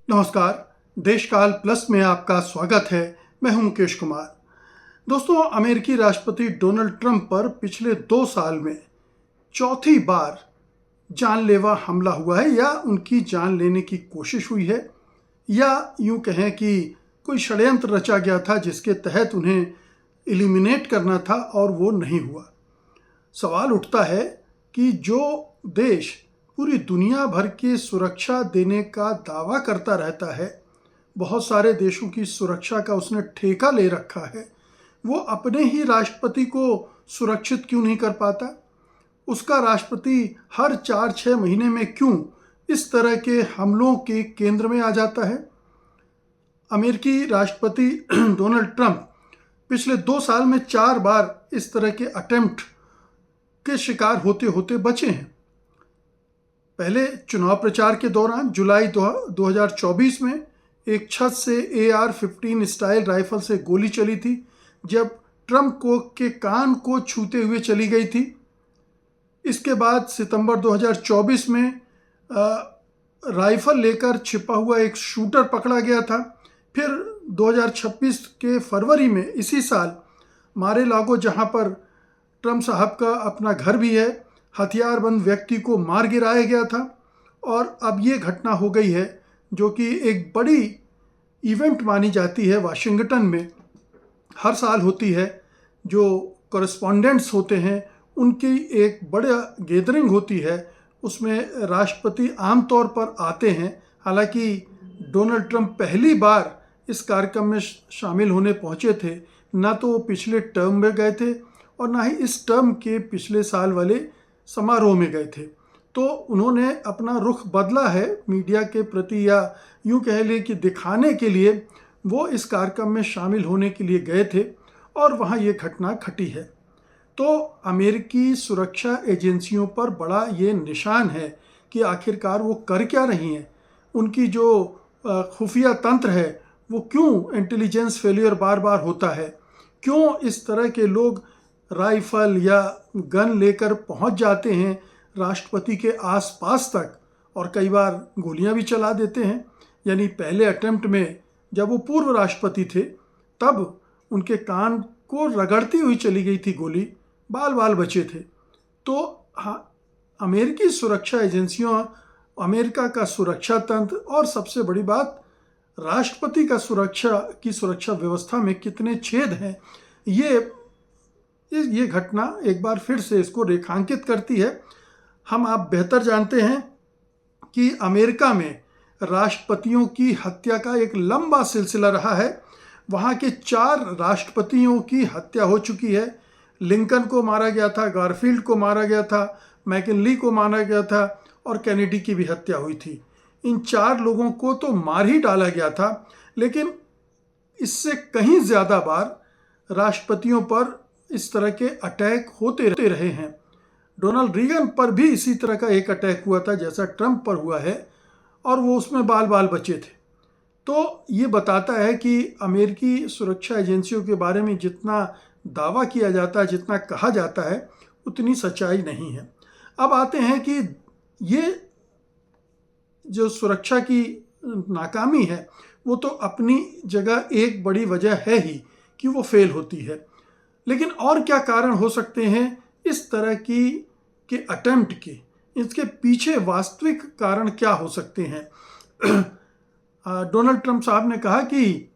नमस्कार। देशकाल प्लस में आपका स्वागत है। मैं हूं मुकेश कुमार। दोस्तों, अमेरिकी राष्ट्रपति डोनाल्ड ट्रंप पर पिछले 2 साल में चौथी बार जानलेवा हमला हुआ है, या उनकी जान लेने की कोशिश हुई है, या यूं कहें कि कोई षड्यंत्र रचा गया था जिसके तहत उन्हें एलिमिनेट करना था और वो नहीं हुआ। सवाल उठता है कि जो देश पूरी दुनिया भर की सुरक्षा देने का दावा करता रहता है, बहुत सारे देशों की सुरक्षा का उसने ठेका ले रखा है, वो अपने ही राष्ट्रपति को सुरक्षित क्यों नहीं कर पाता? उसका राष्ट्रपति हर 4-6 महीने में क्यों इस तरह के हमलों के केंद्र में आ जाता है? अमेरिकी राष्ट्रपति डोनाल्ड ट्रंप पिछले 2 साल में 4 बार इस तरह के अटेम्प्ट के शिकार होते होते बचे हैं। पहले चुनाव प्रचार के दौरान जुलाई 2024 में एक छत से AR-15 स्टाइल राइफल से गोली चली थी, जब ट्रंप के कान को छूते हुए चली गई थी। इसके बाद सितंबर 2024 में राइफल लेकर छिपा हुआ एक शूटर पकड़ा गया था। फिर 2026 के फरवरी में इसी साल मारे-लागो, जहां पर ट्रंप साहब का अपना घर भी है, हथियारबंद व्यक्ति को मार गिराया गया था। और अब ये घटना हो गई है जो कि एक बड़ी इवेंट मानी जाती है। वाशिंगटन में हर साल होती है, जो कॉरेस्पॉन्डेंट्स होते हैं उनकी एक बड़ा गैदरिंग होती है। उसमें राष्ट्रपति आमतौर पर आते हैं। हालांकि डोनाल्ड ट्रंप पहली बार इस कार्यक्रम में शामिल होने पहुंचे थे। ना तो वो पिछले टर्म में गए थे और ना ही इस टर्म के पिछले साल वाले समारोह में गए थे। तो उन्होंने अपना रुख बदला है मीडिया के प्रति, या यूँ कह लें कि दिखाने के लिए वो इस कार्यक्रम में शामिल होने के लिए गए थे और वहाँ ये घटना घटी है। तो अमेरिकी सुरक्षा एजेंसियों पर बड़ा ये निशान है कि आखिरकार वो कर क्या रही हैं। उनकी जो खुफिया तंत्र है वो क्यों इंटेलिजेंस फेलियर बार बार होता है, क्यों इस तरह के लोग राइफल या गन लेकर पहुंच जाते हैं राष्ट्रपति के आसपास तक, और कई बार गोलियां भी चला देते हैं। यानी पहले अटेम्प्ट में जब वो पूर्व राष्ट्रपति थे तब उनके कान को रगड़ती हुई चली गई थी गोली, बाल बाल बचे थे। तो हाँ, अमेरिकी सुरक्षा एजेंसियों, अमेरिका का सुरक्षा तंत्र और सबसे बड़ी बात राष्ट्रपति का सुरक्षा व्यवस्था में कितने छेद हैं, ये घटना एक बार फिर से इसको रेखांकित करती है। आप बेहतर जानते हैं कि अमेरिका में राष्ट्रपतियों की हत्या का एक लंबा सिलसिला रहा है। वहाँ के 4 राष्ट्रपतियों की हत्या हो चुकी है। लिंकन को मारा गया था, गारफील्ड को मारा गया था, मैकिनली को मारा गया था और कैनेडी की भी हत्या हुई थी। इन 4 लोगों को तो मार ही डाला गया था, लेकिन इससे कहीं ज़्यादा बार राष्ट्रपतियों पर इस तरह के अटैक होते रहे हैं। डोनाल्ड रीगन पर भी इसी तरह का एक अटैक हुआ था जैसा ट्रंप पर हुआ है, और वो उसमें बाल बाल बचे थे। तो ये बताता है कि अमेरिकी सुरक्षा एजेंसियों के बारे में जितना दावा किया जाता है, जितना कहा जाता है, उतनी सच्चाई नहीं है। अब आते हैं कि ये जो सुरक्षा की नाकामी है वो तो अपनी जगह एक बड़ी वजह है ही कि वो फेल होती है, लेकिन और क्या कारण हो सकते हैं इस तरह के अटेम्प्ट के? इसके पीछे वास्तविक कारण क्या हो सकते हैं? डोनाल्ड ट्रंप साहब ने कहा कि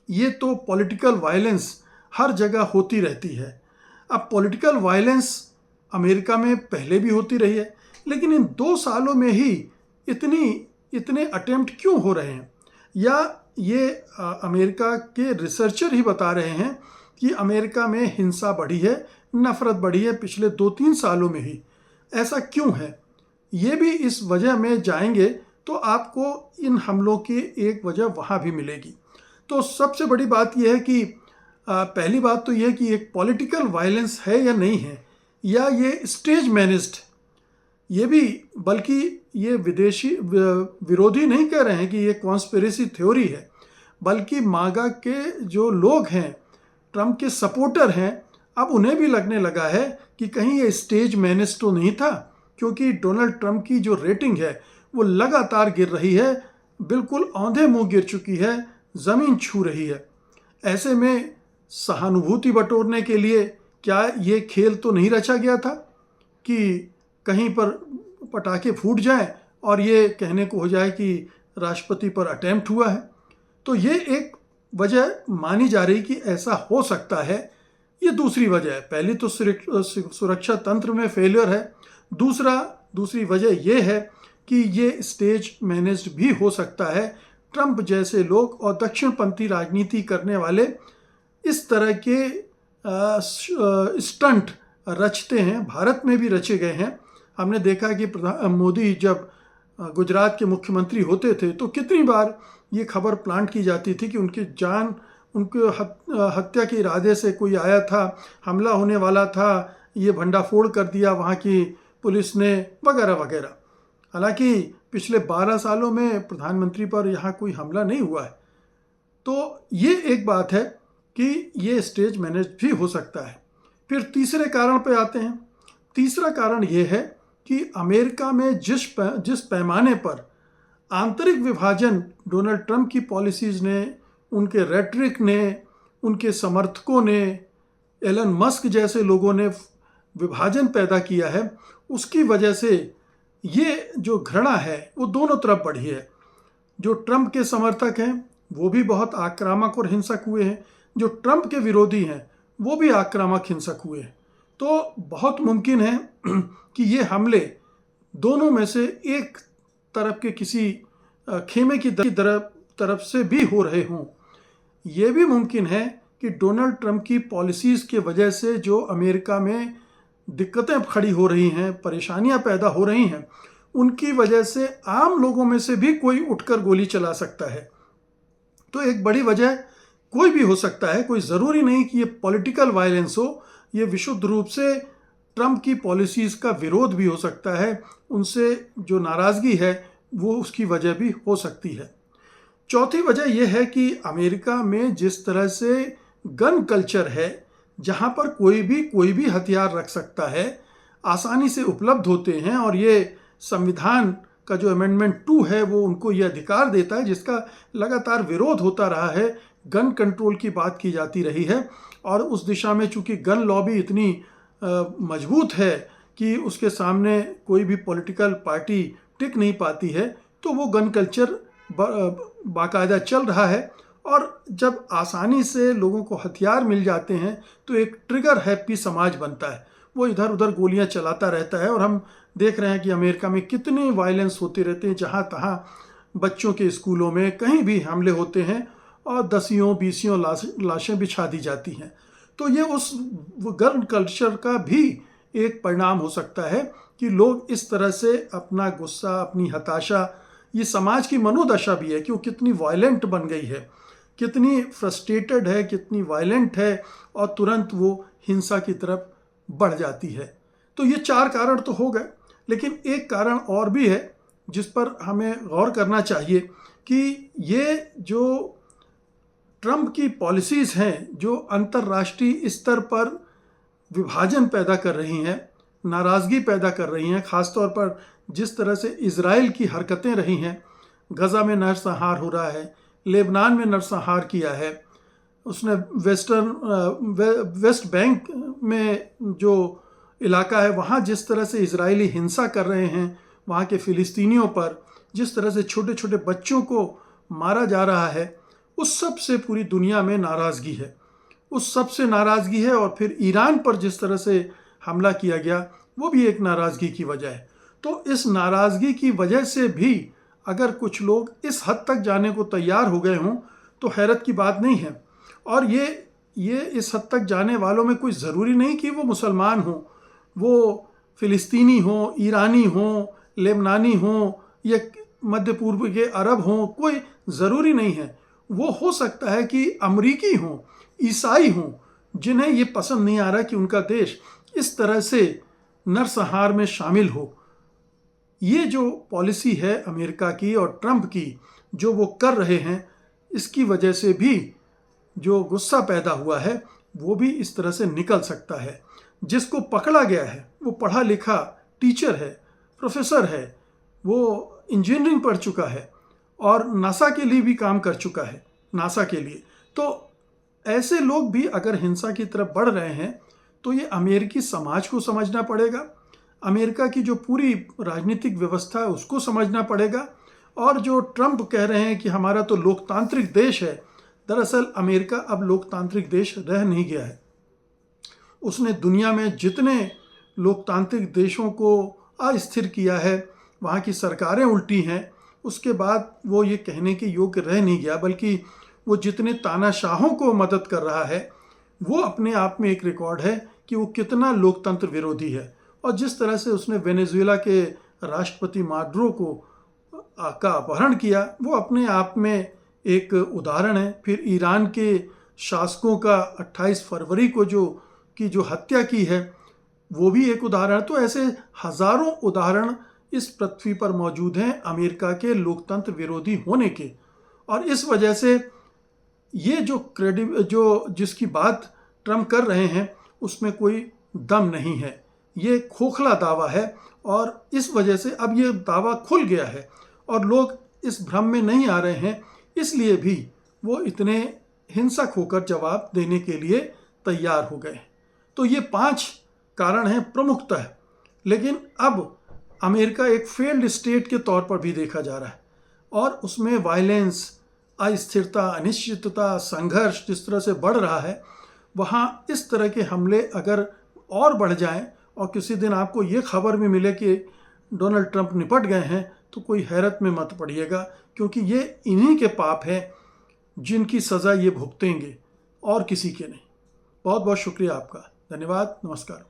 ये तो पॉलिटिकल वायलेंस हर जगह होती रहती है। अब पॉलिटिकल वायलेंस अमेरिका में पहले भी होती रही है, लेकिन इन 2 सालों में ही इतने अटेम्प्ट क्यों हो रहे हैं? या ये अमेरिका के रिसर्चर ही बता रहे हैं कि अमेरिका में हिंसा बढ़ी है, नफरत बढ़ी है पिछले 2-3 सालों में ही। ऐसा क्यों है? ये भी इस वजह में जाएंगे तो आपको इन हमलों की एक वजह वहाँ भी मिलेगी। तो सबसे बड़ी बात यह है कि पहली बात तो यह कि एक पॉलिटिकल वायलेंस है या नहीं है, या ये स्टेज मैनेज्ड। ये भी, बल्कि ये विदेशी विरोधी नहीं कह रहे हैं कि ये कॉन्स्पिरेसी थ्योरी है, बल्कि मागा के जो लोग हैं, ट्रंप के सपोर्टर हैं, अब उन्हें भी लगने लगा है कि कहीं ये स्टेज मैनेज तो नहीं था, क्योंकि डोनाल्ड ट्रंप की जो रेटिंग है वो लगातार गिर रही है बिल्कुल औंधे मुंह गिर चुकी है, ज़मीन छू रही है। ऐसे में सहानुभूति बटोरने के लिए क्या ये खेल तो नहीं रचा गया था कि कहीं पर पटाखे फूट जाएं और ये कहने को हो जाए कि राष्ट्रपति पर अटेम्प्ट हुआ है? तो ये एक वजह मानी जा रही कि ऐसा हो सकता है। ये दूसरी वजह है। पहली तो सुरक्षा तंत्र में फेलियर है। दूसरी वजह यह है कि ये स्टेज मैनेज्ड भी हो सकता है। ट्रंप जैसे लोग और दक्षिणपंथी राजनीति करने वाले इस तरह के स्टंट रचते हैं, भारत में भी रचे गए हैं। हमने देखा कि मोदी जब गुजरात के मुख्यमंत्री होते थे तो कितनी बार ये खबर प्लांट की जाती थी कि उनकी हत्या के इरादे से कोई आया था, हमला होने वाला था, ये भंडाफोड़ कर दिया वहाँ की पुलिस ने, वगैरह वगैरह। हालांकि पिछले 12 सालों में प्रधानमंत्री पर यहाँ कोई हमला नहीं हुआ है। तो ये एक बात है कि ये स्टेज मैनेज भी हो सकता है। फिर तीसरे कारण पे आते हैं। तीसरा कारण ये है कि अमेरिका में जिस पैमाने पर आंतरिक विभाजन डोनाल्ड ट्रंप की पॉलिसीज़ ने, उनके रेटरिक ने, उनके समर्थकों ने, एलन मस्क जैसे लोगों ने विभाजन पैदा किया है, उसकी वजह से ये जो घृणा है वो दोनों तरफ बढ़ी है। जो ट्रंप के समर्थक हैं वो भी बहुत आक्रामक और हिंसक हुए हैं, जो ट्रंप के विरोधी हैं वो भी आक्रामक हिंसक हुए हैं। तो बहुत मुमकिन है कि ये हमले दोनों में से एक तरफ के किसी खेमे की तरफ से भी हो रहे हों। ये भी मुमकिन है कि डोनाल्ड ट्रंप की पॉलिसीज़ के वजह से जो अमेरिका में दिक्कतें खड़ी हो रही हैं, परेशानियां पैदा हो रही हैं, उनकी वजह से आम लोगों में से भी कोई उठकर गोली चला सकता है। तो एक बड़ी वजह कोई भी हो सकता है, कोई ज़रूरी नहीं कि ये पॉलिटिकल वायलेंस हो। ये विशुद्ध रूप से ट्रंप की पॉलिसीज़ का विरोध भी हो सकता है, उनसे जो नाराज़गी है वो उसकी वजह भी हो सकती है। चौथी वजह यह है कि अमेरिका में जिस तरह से गन कल्चर है, जहाँ पर कोई भी हथियार रख सकता है, आसानी से उपलब्ध होते हैं, और ये संविधान का जो अमेंडमेंट 2 है वो उनको ये अधिकार देता है, जिसका लगातार विरोध होता रहा है। गन कंट्रोल की बात की जाती रही है, और उस दिशा में चूंकि गन लॉबी इतनी मजबूत है कि उसके सामने कोई भी पॉलिटिकल पार्टी टिक नहीं पाती है, तो वो गन कल्चर बाकायदा चल रहा है। और जब आसानी से लोगों को हथियार मिल जाते हैं तो एक ट्रिगर हैप्पी समाज बनता है, वो इधर उधर गोलियां चलाता रहता है। और हम देख रहे हैं कि अमेरिका में कितने वायलेंस होते रहते हैं, जहाँ तहाँ बच्चों के स्कूलों में कहीं भी हमले होते हैं और 10-20 लाशें बिछा दी जाती हैं। तो ये उस गन कल्चर का भी एक परिणाम हो सकता है कि लोग इस तरह से अपना गुस्सा, अपनी हताशा, ये समाज की मनोदशा भी है कि वो कितनी वायलेंट बन गई है, कितनी फ्रस्ट्रेटेड है, कितनी वायलेंट है, और तुरंत वो हिंसा की तरफ बढ़ जाती है। तो ये 4 कारण तो हो गए, लेकिन एक कारण और भी है जिस पर हमें गौर करना चाहिए कि ये जो ट्रंप की पॉलिसीज़ हैं, जो अंतर्राष्ट्रीय स्तर पर विभाजन पैदा कर रही हैं, नाराज़गी पैदा कर रही हैं, ख़ासतौर पर जिस तरह से इज़राइल की हरकतें रही हैं, गज़ा में नरसंहार हो रहा है, लेबनान में नरसंहार किया है, उसने वेस्ट बैंक में जो इलाका है वहाँ जिस तरह से इजरायली हिंसा कर रहे हैं, वहाँ के फ़िलिस्तीनियों पर जिस तरह से छोटे छोटे बच्चों को मारा जा रहा है, उस सब से पूरी दुनिया में नाराज़गी है, उस सब से नाराज़गी है। और फिर ईरान पर जिस तरह से हमला किया गया वो भी एक नाराज़गी की वजह है। तो इस नाराज़गी की वजह से भी अगर कुछ लोग इस हद तक जाने को तैयार हो गए हों तो हैरत की बात नहीं है। और ये इस हद तक जाने वालों में कोई ज़रूरी नहीं कि वो मुसलमान हों, वो फ़िलिस्तीनी हों, ईरानी हों, लेबनानी हों, या मध्य पूर्व के अरब हों, कोई ज़रूरी नहीं है। वो हो सकता है कि अमरीकी हों, ईसाई हों, जिन्हें ये पसंद नहीं आ रहा कि उनका देश इस तरह से नरसंहार में शामिल हो। ये जो पॉलिसी है अमेरिका की और ट्रंप की जो वो कर रहे हैं, इसकी वजह से भी जो गुस्सा पैदा हुआ है वो भी इस तरह से निकल सकता है। जिसको पकड़ा गया है वो पढ़ा लिखा टीचर है, प्रोफेसर है, वो इंजीनियरिंग पढ़ चुका है, और नासा के लिए भी काम कर चुका है, नासा के लिए। तो ऐसे लोग भी अगर हिंसा की तरफ बढ़ रहे हैं तो ये अमेरिकी समाज को समझना पड़ेगा, अमेरिका की जो पूरी राजनीतिक व्यवस्था है उसको समझना पड़ेगा। और जो ट्रंप कह रहे हैं कि हमारा तो लोकतांत्रिक देश है, दरअसल अमेरिका अब लोकतांत्रिक देश रह नहीं गया है। उसने दुनिया में जितने लोकतांत्रिक देशों को अस्थिर किया है, वहाँ की सरकारें उल्टी हैं, उसके बाद वो ये कहने के योग्य रह नहीं गया, बल्कि वो जितने तानाशाहों को मदद कर रहा है वो अपने आप में एक रिकॉर्ड है कि वो कितना लोकतंत्र विरोधी है। और जिस तरह से उसने वेनेजुएला के राष्ट्रपति माडुरो को का अपहरण किया, वो अपने आप में एक उदाहरण है। फिर ईरान के शासकों का 28 फरवरी को जो हत्या की है, वो भी एक उदाहरण। तो ऐसे हजारों उदाहरण इस पृथ्वी पर मौजूद हैं अमेरिका के लोकतंत्र विरोधी होने के। और इस वजह से ये जो जिसकी बात ट्रंप कर रहे हैं उसमें कोई दम नहीं है, ये खोखला दावा है। और इस वजह से अब ये दावा खुल गया है और लोग इस भ्रम में नहीं आ रहे हैं, इसलिए भी वो इतने हिंसक होकर जवाब देने के लिए तैयार हो गए। तो ये 5 कारण हैं प्रमुखतः। लेकिन अब अमेरिका एक फेल्ड स्टेट के तौर पर भी देखा जा रहा है और उसमें वायलेंस, अस्थिरता, अनिश्चितता, संघर्ष जिस तरह से बढ़ रहा है, वहाँ इस तरह के हमले अगर और बढ़ जाएं और किसी दिन आपको ये खबर भी मिले कि डोनाल्ड ट्रंप निपट गए हैं, तो कोई हैरत में मत पड़िएगा, क्योंकि ये इन्हीं के पाप हैं जिनकी सज़ा ये भुगतेंगे और किसी के नहीं। बहुत बहुत शुक्रिया आपका, धन्यवाद, नमस्कार।